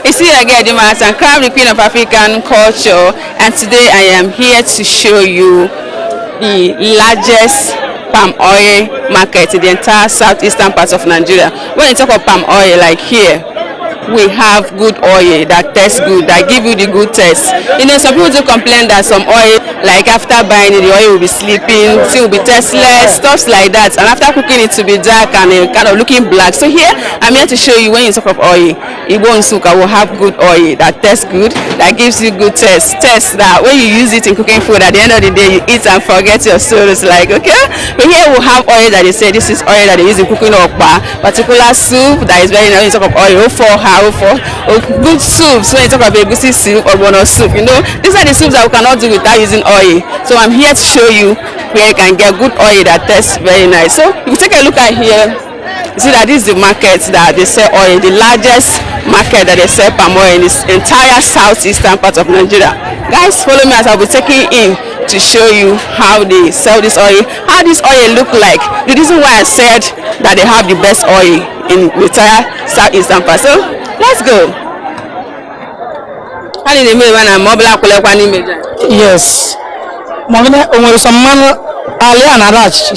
You see again, I'm crowned the Queen of African culture, and today I am here to show you the largest palm oil market in the entire southeastern part of Nigeria. When you talk of palm oil, like here, we have good oil that tastes good, that give you the good taste. You know, some people do complain that some oil, like after buying it, the oil will be sleeping, it will be tasteless, stuff like that. And after cooking it, to be dark and kind of looking black. So here, I'm here to show you when you talk of oil, Igbo Nsukka will have good oil that tastes good, that gives you good taste. Taste that when you use it in cooking food, at the end of the day, you eat and forget your sorrows. Like, okay? But here we'll have oil that they say this is oil that they use in cooking okpa, particular soup that is very nice. When you talk of oil, for good soups, when you talk about egusi soup or bono soup, you know, these are the soups that we cannot do without using oil. So I'm here to show you where you can get good oil that tastes very nice. So if you take a look at here, you see that this is the market that they sell oil, the largest market that they sell palm oil in this entire southeastern part of Nigeria. Guys, follow me as I'll be taking in to show you how they sell this oil, how this oil look like. The reason why I said that they have the best oil in the entire southeastern part. So let's go. Yes. Some man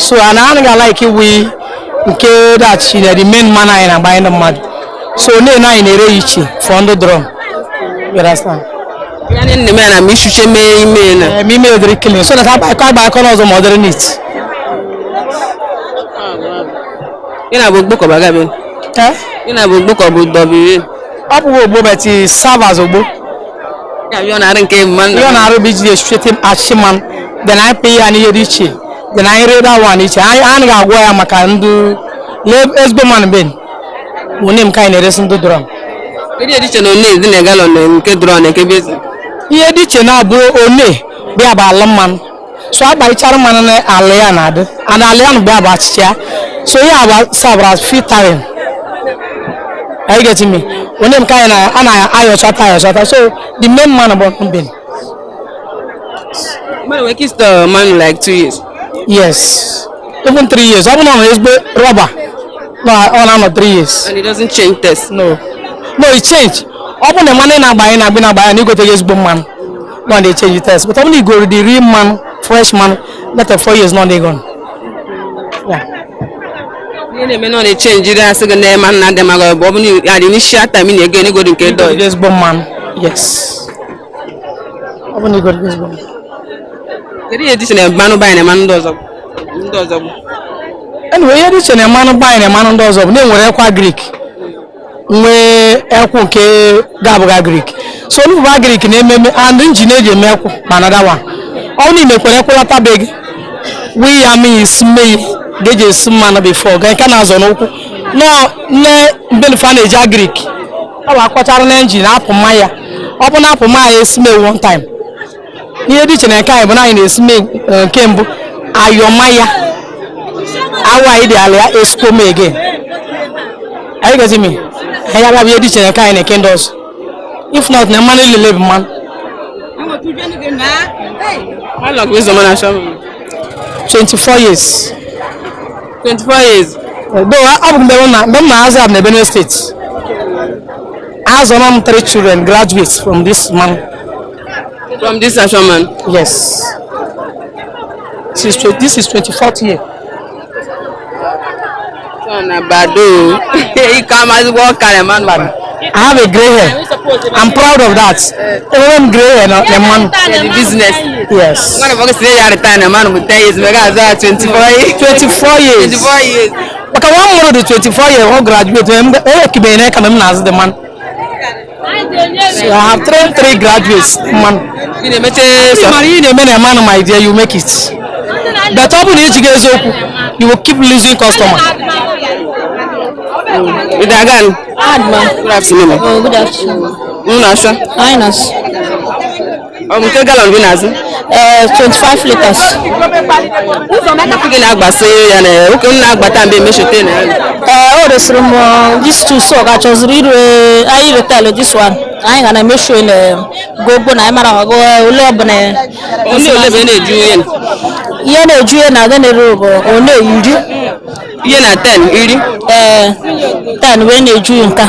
so I like we that the main man I buying the mud. So no in a for the drum. You understand? So that I can't buy colors of modern needs. You know book of Agabe. You know book of W. Up with servers of book. Yeah, you're not in man. You're not a big Ashiman. Then I pay an Yedichi. Then I read that one each. I got where I can do. Live as the man been. When him kind of listen to drum. The edition on names in a gallon and Kedron and Kebis. He edition now, bro, only be about Lamman. So I buy Charman and Alianad and Alian Babachia. So yeah, about Sabras feet time. Are you getting me? When him kind of I so the main man about him been. Man, we kissed the man like 2 years. Yes, even 3 years. I don't know his rubber. No, I'm not 3 years. And it doesn't change test. No, it changed. Open the money now buying, I've been buying. You go to his boom man. No, they change the test. But only go to the real man, fresh man. Not 4 years, not they gone. Yeah. You may not change. You don't second name and not them. I go. You had initial time in again. You go to get this boom man. Yes. Open you go to this boom. Kedi edition a man buying a man does up. Anyway, edition a man buying a man does up. Then we're quite Greek. We okay Gabuga Greek. So we are Greek name and engineer milk another one. Only make a big. We are me smee. They just man before. Can no benefit Greek. Our quarter engine up Maya. Open up Maya smell one time. Here this and I can't even smell Kembo. Are your Maya? Our idea is come again. Are you getting me? I have a edition and kind of candles. If not, the money will live, man. How long is the man? 24 years. 24 years. Though I'm the house of the Benue State. As one of 3 children graduates from this man. From this man? Yes. This is 24th year. He come as work and man. I have a grey hair. I'm proud of that. Even grey hair, the man. The business. Yes. One of us today at a time, a man with 10 years, 24 years. 24 years. 24 years. But I want more than 24 years old graduate. The man. So I have trained 3 graduates. Man. Man, my dear, you make it. But open you will keep losing customers. Good afternoon. Good afternoon. Good afternoon. Highness. 25 liters. These 2 so I just read I retell this one. I gonna make sure go bona mara go ulobne. Yene juye na then robo one yudi. Yena 10 yudi. 10 when you juye nka.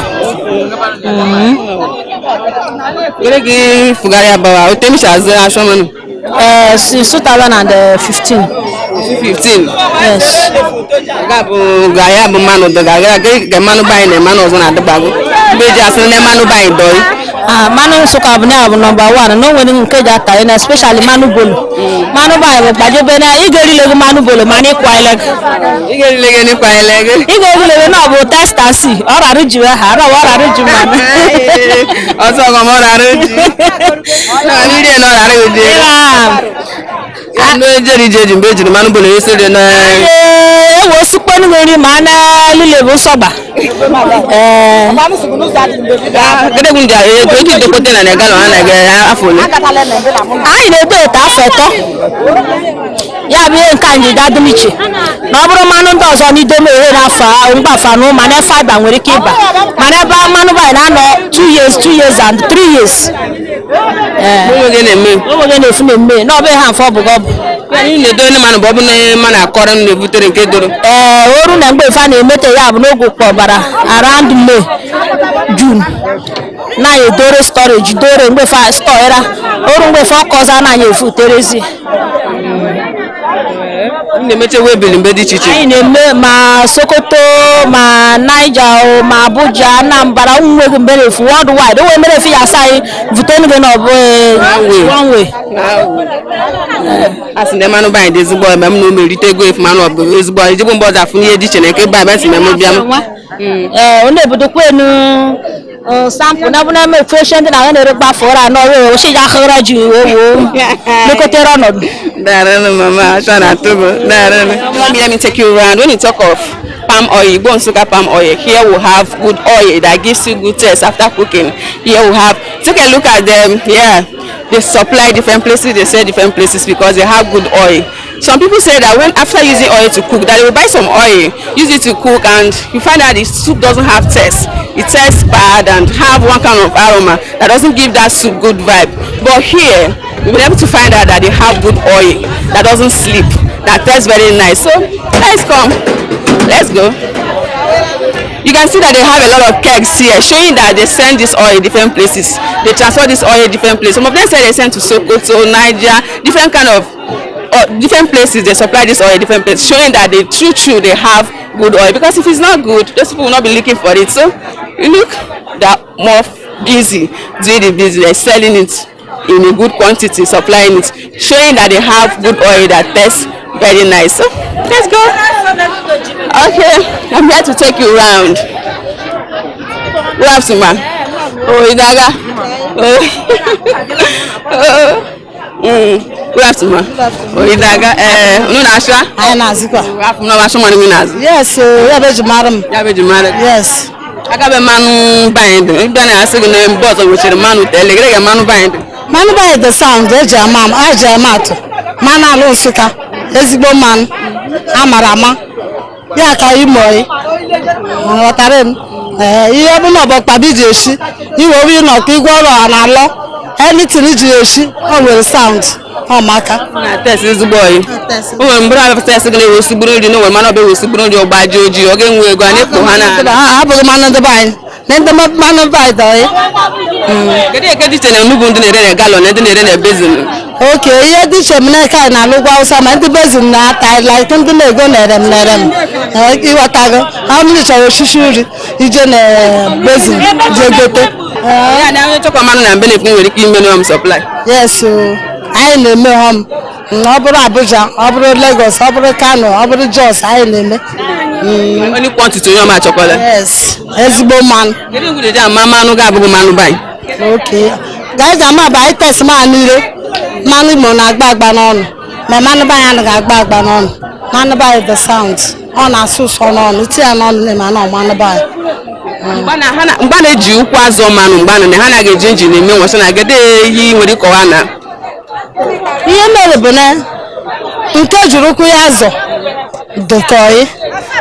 Gere gi fugari abawa o temi chaze aso manu. Since 2015. 15. Yes. Gabu gaya bu manu do ga manu bai ne manu ozo na dbago. Beji aso ne manu bai do. Manu Nsukka bụ na number 1 no nwere nke ji ata na especially manu bolo. Manu bai bụ gbaje be na igerile go manu bolo mani kwa ileg. Igerile ge ni kwa ileg. Igerile na bụ test and see. Oraru ji ha, oraru ji manu. Ozo go mo raru ji. Na ni de no raru ji. No jeji mbeji manu bolo yesere na. Wo sukpo ni ngori mana lile bo soba. Gede gun ja eji dokote na negalo na ga afole. Anyị na-ebe ta afọ 3. Ya bụ ihe nke anyị ga-adị n'iche. Na ọ bụrụ mmanụ ndị ọzọ n'idome ehe n'afọ mgbafa na ụma na fiber nwere ike ịba. Mana ebe mmanụ bai na-anọ 2 years and 3 years. Oge na-eme. Oge na-efu na-eme. Na ọ bụ ha afọ ọbụgọ bụ. Anyị na-edo ndị mmanụ bụ ọ bụ na mmanụ akọrọ na-ebutere nke doro. Oru na mgbe ife a na-emete ya bụ n'oge ụkpọbara around May, June. Na edore storage dore mgbe fa store oru mgbe fa ọkọza na anya efu terezi. Na-emeche webili mgbe dị iche iche. Anyị na-eme ma Sokoto ma Niger ma Abuja Anambra nwegị mgbe na-efu worldwide. O wee mere efu ya asa anyị vute n'ige na ọ bụ one way. Asị na mmanụ bai dị ezigbo ebe m na omerite ego efu mmanụ ọ bụ ezigbo ejigbo mgbe ọzọ afụ n'ihe dị iche na nke bai si meme bịa m. Ọ na-ebudo kwenu sample na bụ na eme fashion dị na ha na-ere gbafọra n'ọrụ oshi ya ahụra ji owo lekotere ọnọdụ. Darling mama, I try not to. Let me take you around. When you talk of palm oil, Igbo Nsukka palm oil, here we have good oil that gives you good taste after cooking. Here we have, take a look at them. Yeah, they supply different places, they sell different places because they have good oil. Some people say that when after using oil to cook, that they will buy some oil, use it to cook, and you find out the soup doesn't have taste. It tastes bad and have one kind of aroma that doesn't give that soup good vibe. But here, we've been able to find out that they have good oil that doesn't sleep, that tastes very nice. So let's come, let's go. You can see that they have a lot of kegs here, showing that they send this oil different places. They transfer this oil different places. Some of them say they send to Sokoto, Niger, different kind of different places. They supply this oil different places, showing that they true they have good oil. Because if it's not good, those people will not be looking for it. So you look, they're more busy doing the business, selling it in a good quantity, supplying it, showing that they have good oil that tastes very nice. So let's go. Okay, I'm here to take you around. Good afternoon, man. Oh, Idaga. Good afternoon, man. Oh, Idaga. No, Nasha. I am Azikwa. No, Nasha, man, yes, ya be jimaram. Ya be jimaram. Yes. Aga be manu bind. Ibe na asị gị na mbọzọ nwechiri manu tele. Gịrị ga manu bind. Manu bind the sound eji amatu. Manu alụ Nsukka. Ezigbo mmanụ amara ama ya ka imoyi ọtara m ihe ọbụla ọbọkpa bi ji esi iwe obi nọ ka igwe ọrụ na alọ anything ji esi o nwere sound ọ maka na test ezigbo oyi o nwere mgbụrụ abịa test gị na-ewe sigburu nri n'onwe mana ọbịa wesigburu nri ọgbaji ojii ọ ga-enwe ego a na-ekpo ha na abụghị mmanụ ndị anyị na ndị mmanụ ndị anyị dọrọ kedu eke dị iche na onugbu ndị na-ere na galọn ndị na-ere na bezin oke ihe dị iche m na-eke na alụgwa Hausa ma ndị bezin na-ata like ndị na-ego na-ere m ịghọtago ha mmiri chọrọ oshishi nri ije na bezin je gote ya na onye chọkwa mmanụ na mbe nwere ike ime n'ọm supply yes anyị na-eme hom ọ bụrụ Abuja ọ bụrụ Lagos ọ bụrụ Kano ọ bụrụ Jos anyị na-eme only quantity onye ọma chọkwala yes ezigbo mmanụ kedu ngwere ji ama mmanụ ga-abụghị mmanụ bai okay guys ama ba anyị test mmanụ ire mmanụ Imo na-agba agba n'ọnụ ma mmanụ bai anaghị agba agba n'ọnụ mmanụ bai the sound ọ na-asụ ụsọ n'ọnụ iti ya n'ọnụ na mmanụ mmanụ bai mgbe na-eji ụkwụ azụ mmanụ mgbe ha anaghị eji injin eme nwọsị na gede ehi nwere ịkọwa na ihe mere bụ na nke jiri ụkwụ ya azụ dịkọị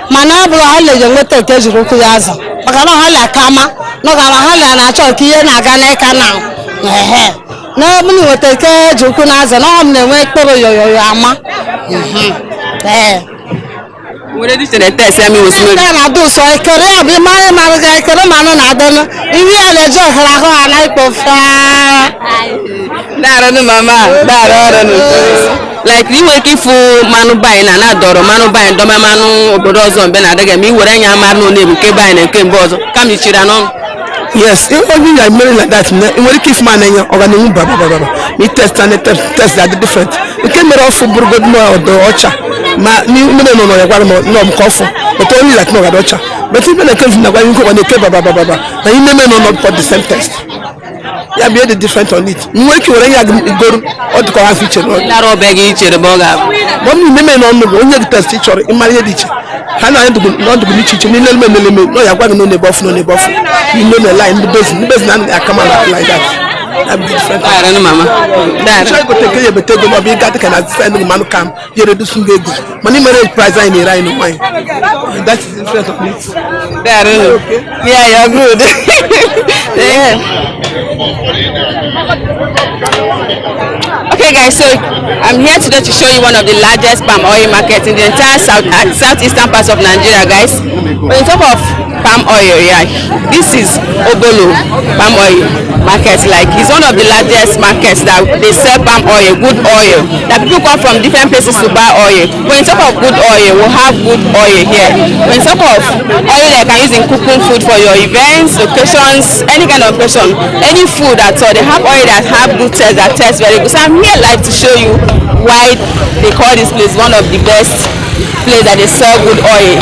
mana ọ bụrụ ha na-eji enweta nke jiri ụkwụ ya azụ maka na ha na-akama n'ọgara ha na-achọ ka ihe na-aga n'ịka na ehe n'ebe na nweta nke ji ụkwụ na azụ na ọ na-enwe ekpere yoyoyo ama Where did you test me was Ndị na-adụ so ekere ya bụ mara ma ga ekere manụ na-adọnụ ihe ya na-eje ọhụrụ ahụ ala ikpofa. Darano mama, darano. Like you working for manu buy na doro manu buy ndo manu obodo ọzọ mbe na adịghị mi were anya mara no na nke buy na nke mbe ọzọ kam ichira no. Yes, even like married like that, you want to keep man and you're going to me test and test that different. You can make off good more or the ocha. No, coffee, but only like no ocha. But even the case when you go on the cable, now you never know not for the same test. Yeah, be different on it. You work your go or the car feature. Not all beg each other, Boga. One you never know when you test each other in my edition. Hana not to be teaching no ya gwa no buff you know the line the best na come like that. I'm different. I don't know mama. That try go take you but go be got can send the man come here reduce go money marriage price in the right no mind. That is different of me. That okay. Yeah, you're good. Yeah. Okay guys, so I'm here today to show you one of the largest palm oil markets in the entire southeastern part of Nigeria, guys. When you talk of palm oil, yeah, this is Obolo palm oil market. Like it's one of the largest markets that they sell palm oil, good oil. That people come from different places to buy oil. When you talk of good oil, we'll have good oil here. When you talk of oil that can use in cooking food for your events, occasions, any kind of occasion, any food at all, they have oil that have good taste, that tastes very good. So I'm here live to show you why they call this place one of the best place that they sell good oil,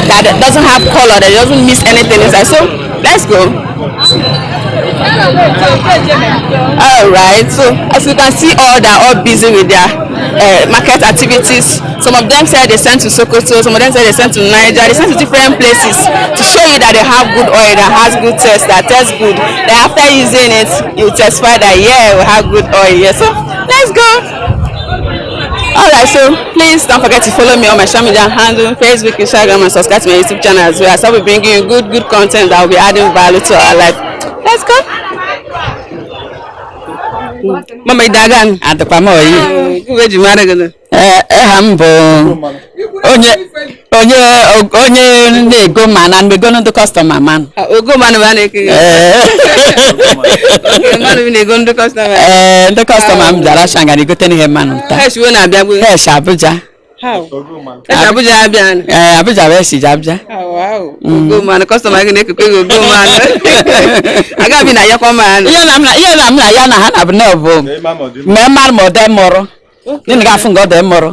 that doesn't have color, that doesn't miss anything inside. So let's go. Alright, so as you can see, they're all busy with their market activities. Some of them say they send to Sokoto, some of them say they send to Niger, they send to different places to show you that they have good oil, that has good taste, that tastes good. Then after using it, you testify that yeah, we have good oil. Yeah, so let's go. Alright, so please don't forget to follow me on my social media handle, Facebook, Instagram, and subscribe to my YouTube channel as well. So I'll be bringing you good content that will be adding value to our life. Let's go. Mama Dagan at the Pamoy. Where'd you marry? Hambo. Onye go man and we go to the customer man. Go man. Okay, man, we go to the customer. The customer Dara Shangani go to him man. Yes, when I be Abuja. How? Abuja Abian. Abuja West Abuja. Oh wow. Go man, the customer can make a go man. I got been a young man. I'm not Yana have no member more than more. Then I got them more.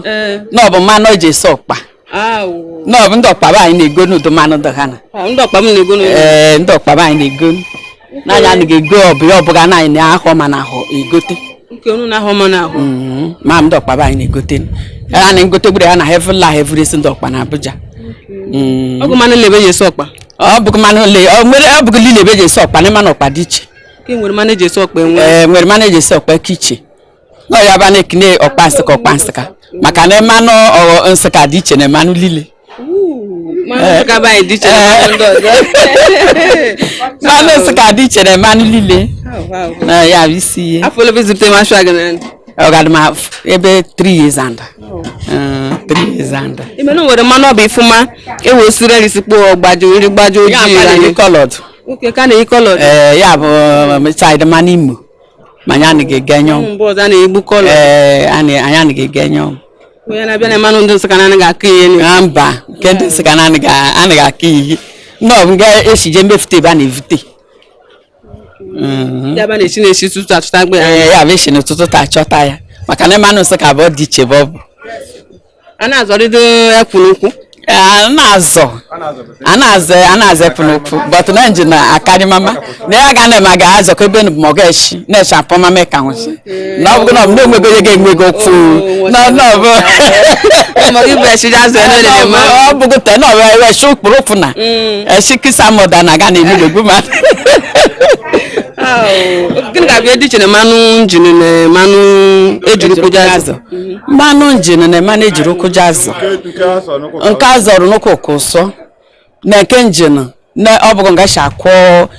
No, but man, no, just soap. No, I'm not Papa in the good to man of the Hannah. I'm not Papa in the good and Dr. Papa in the good. Now I go be up in the home and a good thing. Mam Dr. Papa in a good thing. And go to the and I have a life every single Dr. Abuja. Oh, man, live your soap. Oh, book man, oh, book live your soap, and a man of Padich. King will manage a soap when manage a soap kitchen. No, you have a knee or pansaka. Makane mano or unsaka ditch and a manu lily. Man, buy ditch and a ditch and a manu lily. Yeah, you see. I follow visit my shagan. I got my every 3 years under. 3 years under. You know what a man be for man? It was really support Bajo, colored. Okay, can you color? Yeah, beside the manimu. Manyani ge genyo. Mboza na ibu kolo. Anyani ge genyo. We na bia na manu ndo sakana nga ki ni. Amba, kende sakana nga anaga ki. No, nga esije mbefite ba na evite. Ya ba na esi na esi tutu atuta gbe. Ya be esi na tutu ta chota ya. Maka na manu saka bo di chebob. Ana azorido ekunukwu. Anaze punupu but na engine akari mama na ga na maga azo ko be no mogeshi na chapo mama ka hosi na ogo no no nwebe ge nwego fu no mo gi be shi azo no le ma obugo te no we shu purufu na e shikisa moda na ga na ni legu ma gini ga bi ediche na manu njini na manu ejuru kujazo manu njini na manu ejuru kujazo nka zoro no kokoso na ke njini na obugo nga shakwo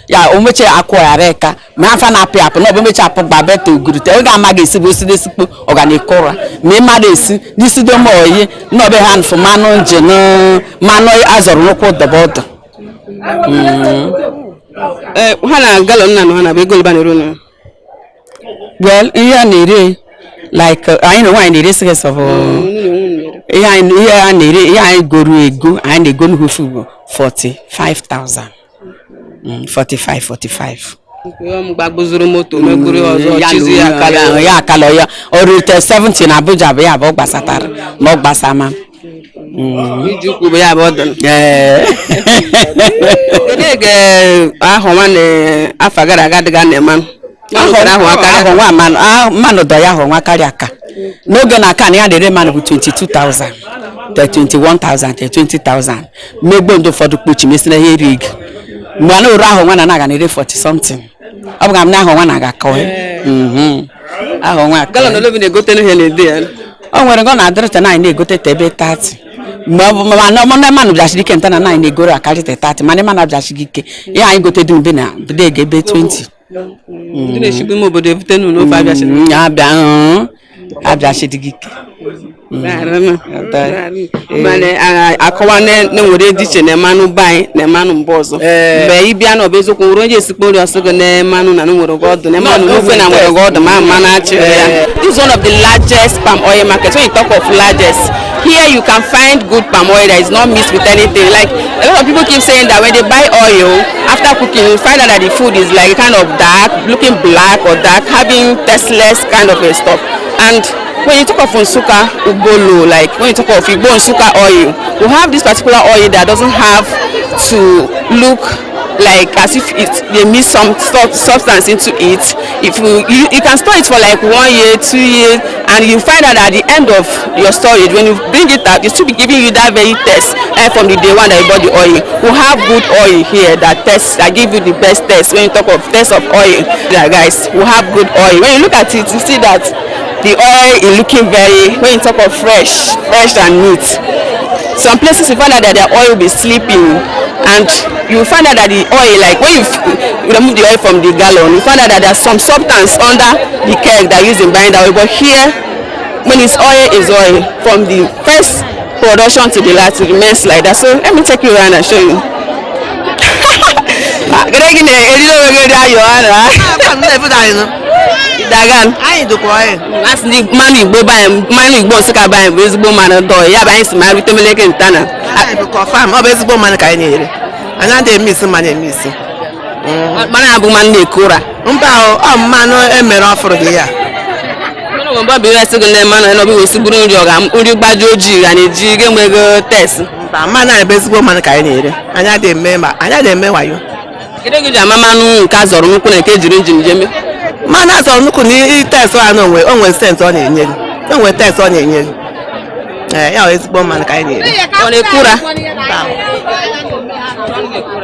ya omeche akwo yareka ma afa na apia no omeche apogba beta ogurute o ga amaga esi bo side sikpo organikora me ma de esi disi do mo oyi no be hand for manu nje no manu azoru nko dobodo hana galon na no hana be gol banero no well iya nere like I know why nere series of iya nere iya goru ego I dey go no fu 45,000 45 gbagozuru moto meguru ozo chizi ya akala ya orite 70 na Abuja be ya bo gbasatara mo gbasama ijukwu be ya bo don kedege ahụ nwanne afagara agadiga na man ahụ nwa manu do ya ahụ nwa karịa aka n'oge na aka na ya dere manu bụ 22,000 21,000 20,000 megbo ndo ụfọdụ kpochi mesina ihe rig mgbe na oru ahụ nwa na aga na ere 40 something ọ bụ ga m na ahụ nwa na aga akọ ahụ nwa galon olobi na-egote n'ihe na-ede ya o nwere ngo na adịrịta na anyị na-egote tebe 30 mgbe ọ bụ mana mmanụ bịachiri ike nta na anyị na-egoro akarị 30 mana mmanụ bịachiri ike ihe anyị gote dị mbe na bide ga ebe 20 ndị na-eshigbu ime obodo ebute n'ofe abịachiri gị ike mana akọwa na-enwere dị iche na mmanụ bai na mmanụ mba ọzọ mgbe ị bịa na ọbụ eziokwu nwere onye esikpo nri ọsọgo na mmanụ na nwere ọdụ na mmanụ n'ofe na nwere ọdụ ma mmanụ achị ya. This is one of the largest palm oil markets. When you talk of largest, here you can find good palm oil that is not mixed with anything. Like a lot of people keep saying that when they buy oil after cooking, you find out that the food is like kind of dark, looking black or dark, having tasteless kind of a stuff. And when you talk of Nsukka Ubolo, like when you talk of Igbo Nsukka oil, you have this particular oil that doesn't have to look like as if they mix some substance into it. If you can store it for like 1 year, 2 years, and you find out at the end of your storage, when you bring it out, it still be giving you that very taste from the day one that you bought the oil. We have good oil here that give you the best taste. When you talk of taste of oil, yeah, guys, we have good oil. When you look at it, you see that the oil is looking very, when you talk of fresh and neat. Some places you find out that their oil will be sleeping, and you find out that the oil, like when you remove the oil from the gallon, you find out that there's some substance under the keg that used in buying that oil. But here, when it's oil from the first production to the last, it remains like that. So let me take you around and show you. Dagan anyị dụkwa anyị asị ndị mmanụ Igbo banyị mmanụ Igbo Nsukka banyị bụ ezigbo mmanụ dọ ya bụ anyị si ma rute meleke ntana anyị bụ kọfam ọ bụ ezigbo mmanụ ka anyị na-ere anyị adịghị eme isi mmanụ eme isi mmanụ abụ mmanụ na-eku ụra mba ọ mmanụ emere ọfụrụ gị ya mgbe ọ bụ ihe sịgị na mmanụ na ọbụ esigburu nri gbaji ojii ga na-eji ga-enwego test mba mmanụ anyị bụ ezigbo mmanụ ka anyị na-ere anyị adịghị eme wayo kedu gị ji ama mmanụ nke azọrọ nnukwu na nke ejiri njin jeme mana azọ nnukwu na test a na onwe sent ọ na-enye gị onwe test ọ na-enye gị ya ezigbo mmanụ ka anyị na-ere ọ na-ekwura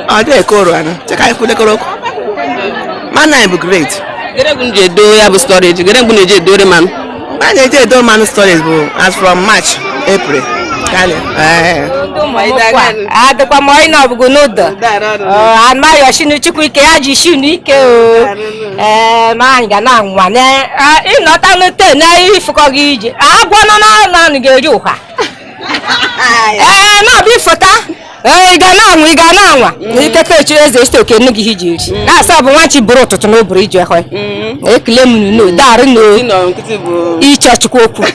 ọ dị ekoro anụ cheka anyị kwudekọrọ okwu mmanụ anyị bụ great gere mgbe na-eji edo ya bụ storage gere mgbe na-eji edore mmanụ a na-eji edo mmanụ storage bụ as from March April adịkwa m onye na ọbụgo n'ụdọ anaghị shinu chukwu ike ya ji shinu ike ma anyị ga na-anwa ịnọta n'ute na ifụkọ gị ije agwọ nọ n'ọnụ ga-eri ụha na-abịa ifụta ị ga na-anwa ikete echi eze isi oke nne gị iji eri na-asa bụ nwachi bụrụ ụtụtụ na ụbụrụ iji ekwe ekele m n'odarụ n'ichọ chukwu okwu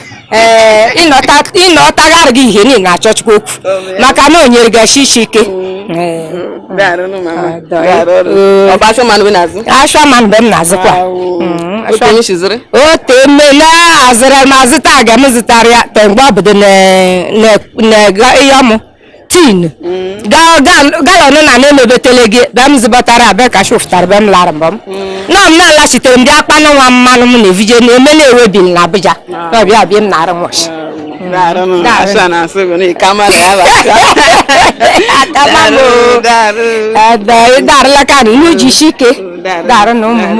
ịnọtagharị gị ihe niile na-achọ chukwu okwu maka na o nyere gị isi ike ashwa manụ mgbe m na-azụkwa ote emela azụrụ ma zụta aga m zụtara ya te mgbe obodo na ihe ọmụ tin galọn na na-emebetele gị be m zụbatara abịa ka shofụtara be m lara mbọ m na m na-alachitere m bịa kpanụ nwa mmanụ m na-evije na eme na-ewebi m na Abuja ọbịa bịa m na-arụ nwọchi darụla ka n'uji isi ike darụ na ụmụ m